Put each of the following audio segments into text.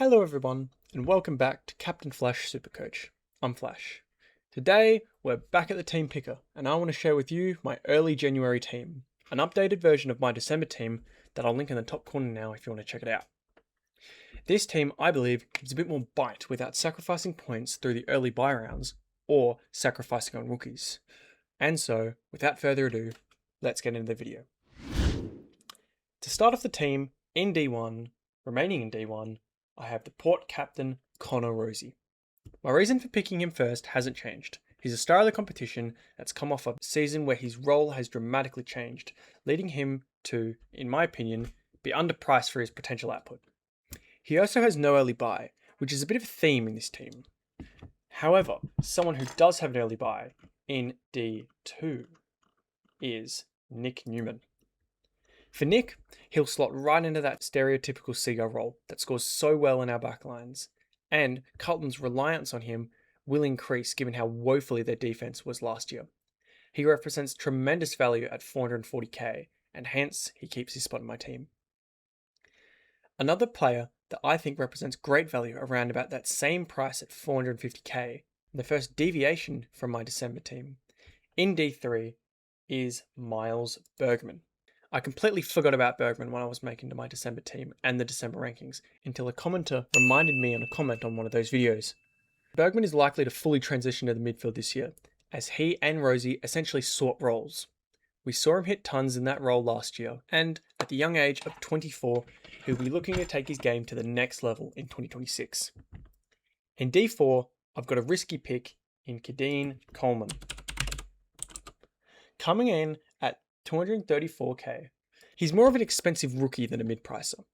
Hello everyone, and welcome back to Captain Flash Supercoach. I'm Flash. Today, we're back at the Teampicker, and I want to share with you my early January team, an updated version of my December team that I'll link in the top corner now if you want to check it out. This team, I believe, gives a bit more bite without sacrificing points through the early buy rounds, or sacrificing on rookies. And so, without further ado, let's get into the video. To start off the team, in D1, remaining in D1, I have the Port captain, Connor Rosie. My reason for picking him first hasn't changed. He's a star of the competition that's come off a season where his role has dramatically changed, leading him to, in my opinion, be underpriced for his potential output. He also has no early buy, which is a bit of a theme in this team. However, someone who does have an early buy in D2 is Nick Newman. For Nick, he'll slot right into that stereotypical Seagull role that scores so well in our backlines, and Carlton's reliance on him will increase given how woefully their defense was last year. He represents tremendous value at 440k, and hence he keeps his spot in my team. Another player that I think represents great value around about that same price at 450k, the first deviation from my December team, in D3 is Miles Bergman. I completely forgot about Bergman when I was making to my December team and the December rankings until a commenter reminded me on a comment on one of those videos. Bergman is likely to fully transition to the midfield this year, as he and Rosie essentially swap roles. We saw him hit tons in that role last year, and at the young age of 24, he'll be looking to take his game to the next level in 2026. In D4, I've got a risky pick in Kadeen Coleman. Coming in at 234k. He's more of an expensive rookie than a mid-pricer,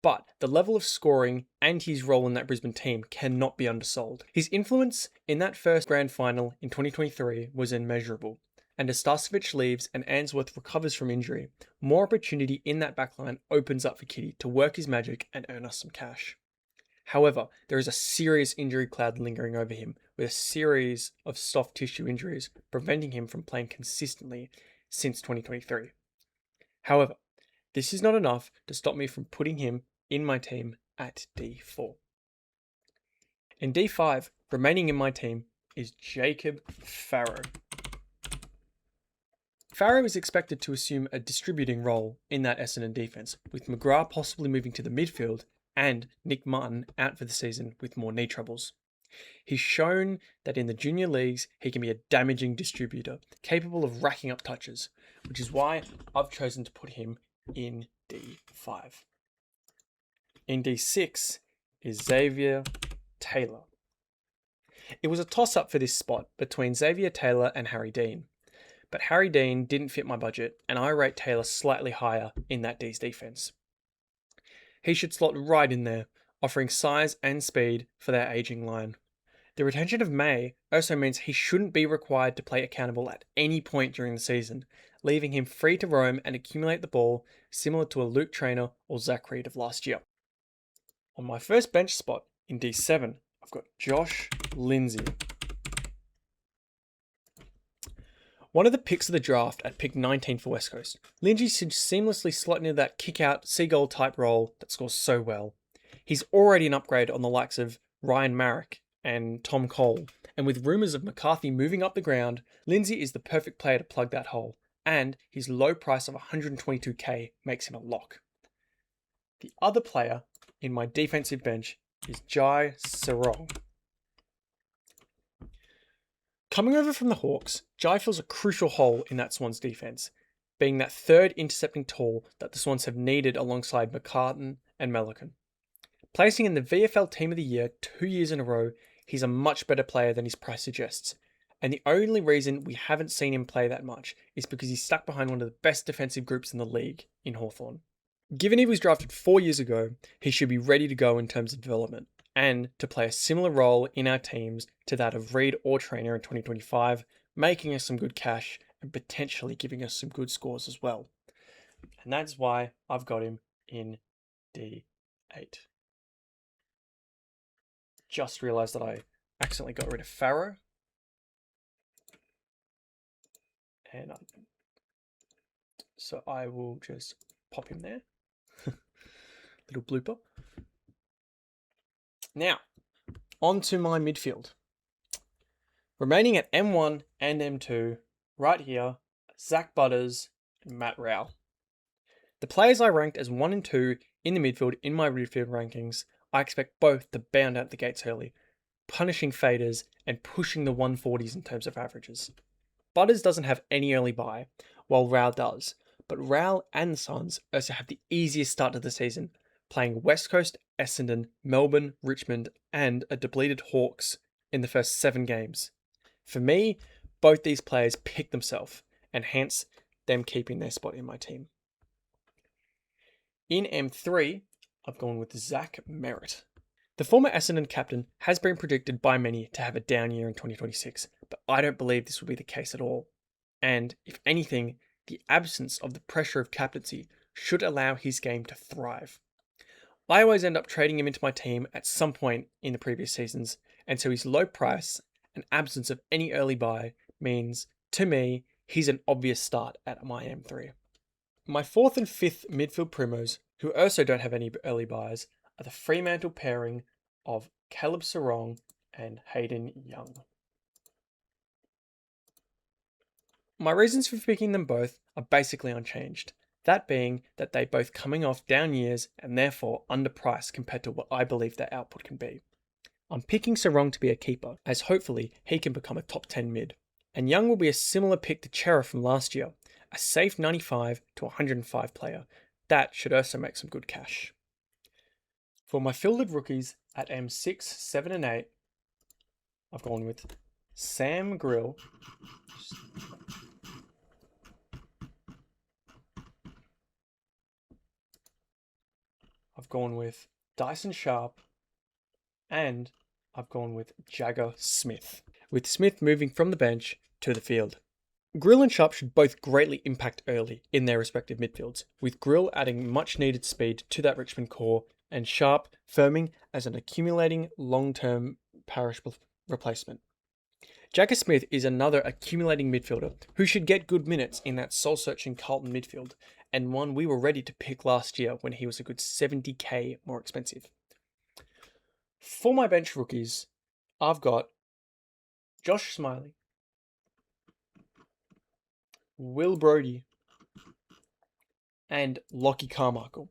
but the level of scoring and his role in that Brisbane team cannot be undersold. His influence in that first grand final in 2023 was immeasurable, and as Starcevic leaves and Ainsworth recovers from injury, more opportunity in that backline opens up for Kitty to work his magic and earn us some cash. However, there is a serious injury cloud lingering over him, with a series of soft tissue injuries preventing him from playing consistently since 2023. However, this is not enough to stop me from putting him in my team at D4. In D5, remaining in my team is Jacob Farrow. Farrow is expected to assume a distributing role in that Essendon defence, with McGrath possibly moving to the midfield and Nick Martin out for the season with more knee troubles. He's shown that in the junior leagues, he can be a damaging distributor, capable of racking up touches, which is why I've chosen to put him in D5. In D6 is Xavier Taylor. It was a toss-up for this spot between Xavier Taylor and Harry Dean, but Harry Dean didn't fit my budget, and I rate Taylor slightly higher in that D's defense. He should slot right in there, offering size and speed for their aging line. The retention of May also means he shouldn't be required to play accountable at any point during the season, leaving him free to roam and accumulate the ball, similar to a Luke Trainer or Zach Reed of last year. On my first bench spot in D7, I've got Josh Lindsay. One of the picks of the draft at pick 19 for West Coast, Lindsay should seamlessly slot into that kick-out Seagull type role that scores so well. He's already an upgrade on the likes of Ryan Marrick and Tom Cole, and with rumours of McCarthy moving up the ground, Lindsay is the perfect player to plug that hole, and his low price of 122k makes him a lock. The other player in my defensive bench is Jai Sarong. Coming over from the Hawks, Jai fills a crucial hole in that Swans defence, being that third intercepting tool that the Swans have needed alongside McCartan and Melican. Placing in the VFL Team of the Year 2 years in a row, he's a much better player than his price suggests, and the only reason we haven't seen him play that much is because he's stuck behind one of the best defensive groups in the league in Hawthorn. Given he was drafted 4 years ago, he should be ready to go in terms of development, and to play a similar role in our teams to that of Reed or Trainer in 2025, making us some good cash and potentially giving us some good scores as well. And that's why I've got him in D8. Just realised that I accidentally got rid of Farrow. And so I will just pop him there. Little blooper. Now, on to my midfield. Remaining at M1 and M2, right here, Zach Butters and Matt Rowell. The players I ranked as 1 and 2 in the midfield in my midfield rankings, I expect both to bound out the gates early, punishing faders and pushing the 140s in terms of averages. Butters doesn't have any early bye, while Rowell does, but Rowell and the Suns also have the easiest start to the season, playing West Coast, Essendon, Melbourne, Richmond, and a depleted Hawks in the first 7 games. For me, both these players pick themselves, and hence them keeping their spot in my team. In M3, I've gone with Zach Merritt. The former Essendon captain has been predicted by many to have a down year in 2026, but I don't believe this will be the case at all. And, if anything, the absence of the pressure of captaincy should allow his game to thrive. I always end up trading him into my team at some point in the previous seasons, and so his low price and absence of any early buy means, to me, he's an obvious start at my M3. My 4th and 5th midfield primos, who also don't have any early buys, are the Fremantle pairing of Caleb Sarong and Hayden Young. My reasons for picking them both are basically unchanged, that being that they both coming off down years and therefore underpriced compared to what I believe their output can be. I'm picking Sarong to be a keeper, as hopefully he can become a top 10 mid, and Young will be a similar pick to Chera from last year, a safe 95 to 105 player. That should also make some good cash. For my fielded rookies at M6, 7 and 8, I've gone with Sam Grill, I've gone with Dyson Sharp, and I've gone with Jagger Smith, with Smith moving from the bench to the field. Grill and Sharp should both greatly impact early in their respective midfields, with Grill adding much needed speed to that Richmond core and Sharp firming as an accumulating long-term Parish replacement. Jagger Smith is another accumulating midfielder who should get good minutes in that soul-searching Carlton midfield, and one we were ready to pick last year when he was a good 70k more expensive. For my bench rookies, I've got Josh Smiley, Will Brodie, and Lockie Carmichael,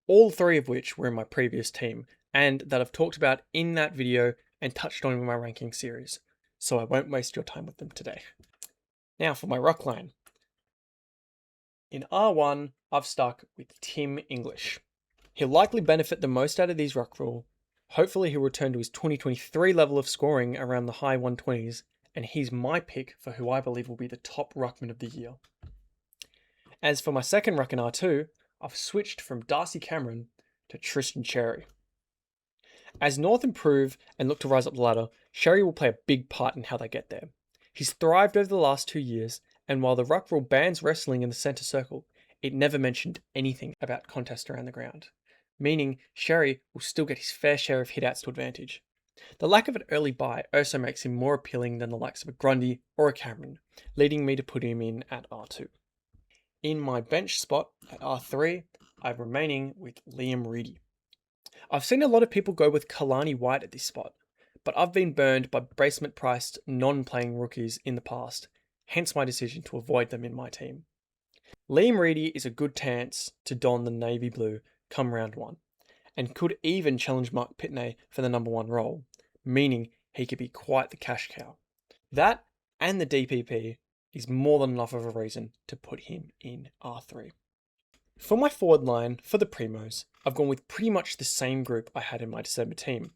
all 3 of which were in my previous team, and that I've talked about in that video and touched on in my ranking series, so I won't waste your time with them today. Now for my ruck line. In R1, I've stuck with Tim English. He'll likely benefit the most out of these ruck rule. Hopefully he'll return to his 2023 level of scoring around the high 120s, and he's my pick for who I believe will be the top ruckman of the year. As for my second ruck in R2, I've switched from Darcy Cameron to Tristan Xerri. As North improve and look to rise up the ladder, Xerri will play a big part in how they get there. He's thrived over the last 2 years, and while the ruck rule bans wrestling in the centre circle, it never mentioned anything about contest around the ground, meaning Xerri will still get his fair share of hitouts to advantage. The lack of an early buy also makes him more appealing than the likes of a Grundy or a Cameron, leading me to put him in at R2. In my bench spot at R3, I'm remaining with Liam Reedy. I've seen a lot of people go with Kalani White at this spot, but I've been burned by basement-priced, non-playing rookies in the past, hence my decision to avoid them in my team. Liam Reedy is a good chance to don the navy blue come round 1, and could even challenge Mark Pitney for the number 1 role, meaning he could be quite the cash cow. That, and the DPP, is more than enough of a reason to put him in R3. For my forward line, for the Primos, I've gone with pretty much the same group I had in my December team,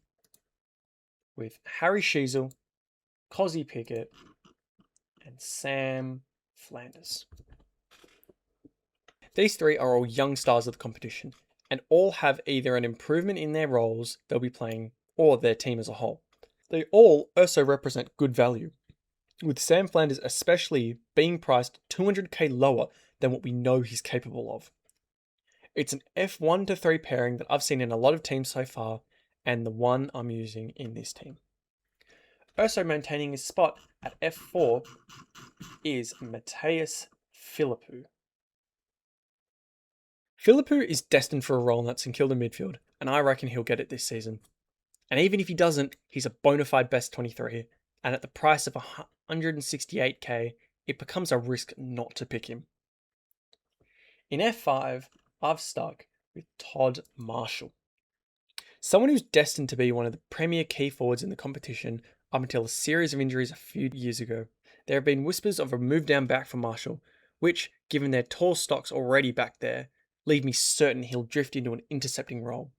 with Harry Sheasel, Cozzy Pickett, and Sam Flanders. These 3 are all young stars of the competition, and all have either an improvement in their roles they'll be playing, or their team as a whole. They all also represent good value, with Sam Flanders especially being priced 200k lower than what we know he's capable of. It's an F1 to 3 pairing that I've seen in a lot of teams so far, and the one I'm using in this team. Also maintaining his spot at F4 is Matthias Philippou. Philippou is destined for a role in that St Kilda midfield, and I reckon he'll get it this season. And even if he doesn't, he's a bona fide best 23. And at the price of 168k, it becomes a risk not to pick him. In F5, I've stuck with Todd Marshall. Someone who's destined to be one of the premier key forwards in the competition up until a series of injuries a few years ago. There have been whispers of a move down back for Marshall, which, given their tall stocks already back there, leave me certain he'll drift into an intercepting role.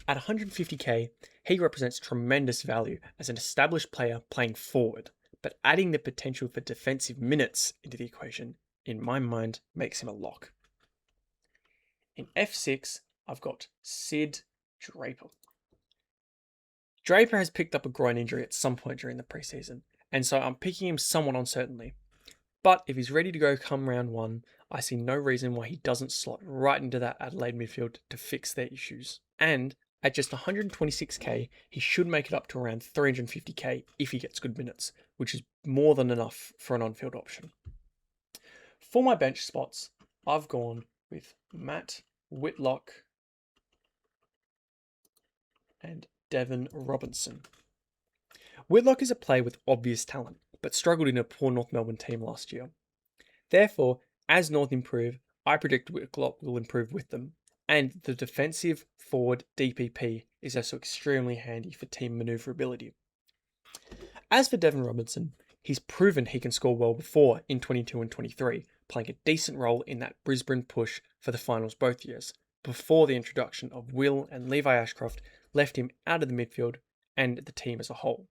At 150k, he represents tremendous value as an established player playing forward, but adding the potential for defensive minutes into the equation, in my mind, makes him a lock. In F6, I've got Sid Draper. Draper has picked up a groin injury at some point during the preseason, and so I'm picking him somewhat uncertainly. But if he's ready to go come round one, I see no reason why he doesn't slot right into that Adelaide midfield to fix their issues. And at just 126k, he should make it up to around 350k if he gets good minutes, which is more than enough for an on-field option. For my bench spots, I've gone with Matt Whitlock and Devon Robinson. Whitlock is a player with obvious talent, but struggled in a poor North Melbourne team last year. Therefore, as North improve, I predict Whitlock will improve with them, and the defensive forward DPP is also extremely handy for team manoeuvrability. As for Devon Robinson, he's proven he can score well before in 22 and 23, playing a decent role in that Brisbane push for the finals both years, before the introduction of Will and Levi Ashcroft left him out of the midfield and the team as a whole.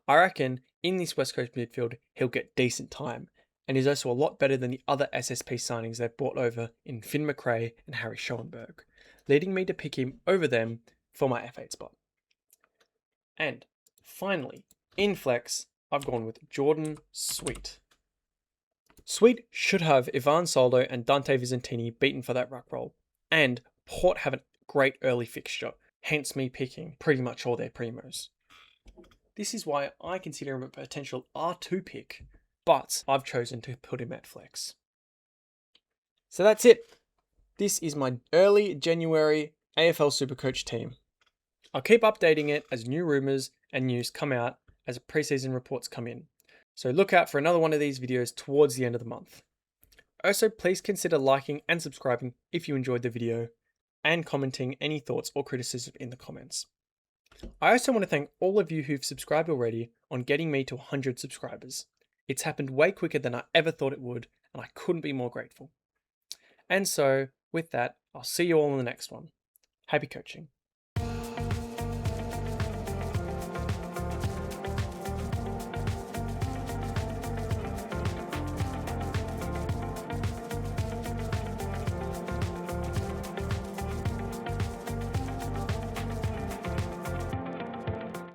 I reckon in this West Coast midfield, he'll get decent time, and is also a lot better than the other SSP signings they've brought over in Finn McRae and Harry Schoenberg, leading me to pick him over them for my F8 spot. And finally, in flex, I've gone with Jordan Sweet. Sweet should have Ivan Soldo and Dante Vicentini beaten for that ruck role, and Port have a great early fixture, hence me picking pretty much all their primos. This is why I consider him a potential R2 pick, but I've chosen to put him at flex. So that's it. This is my early January AFL Supercoach team. I'll keep updating it as new rumours and news come out as preseason reports come in. So look out for another one of these videos towards the end of the month. Also, please consider liking and subscribing if you enjoyed the video, and commenting any thoughts or criticism in the comments. I also want to thank all of you who've subscribed already on getting me to 100 subscribers. It's happened way quicker than I ever thought it would, and I couldn't be more grateful. And so, with that, I'll see you all in the next one. Happy coaching.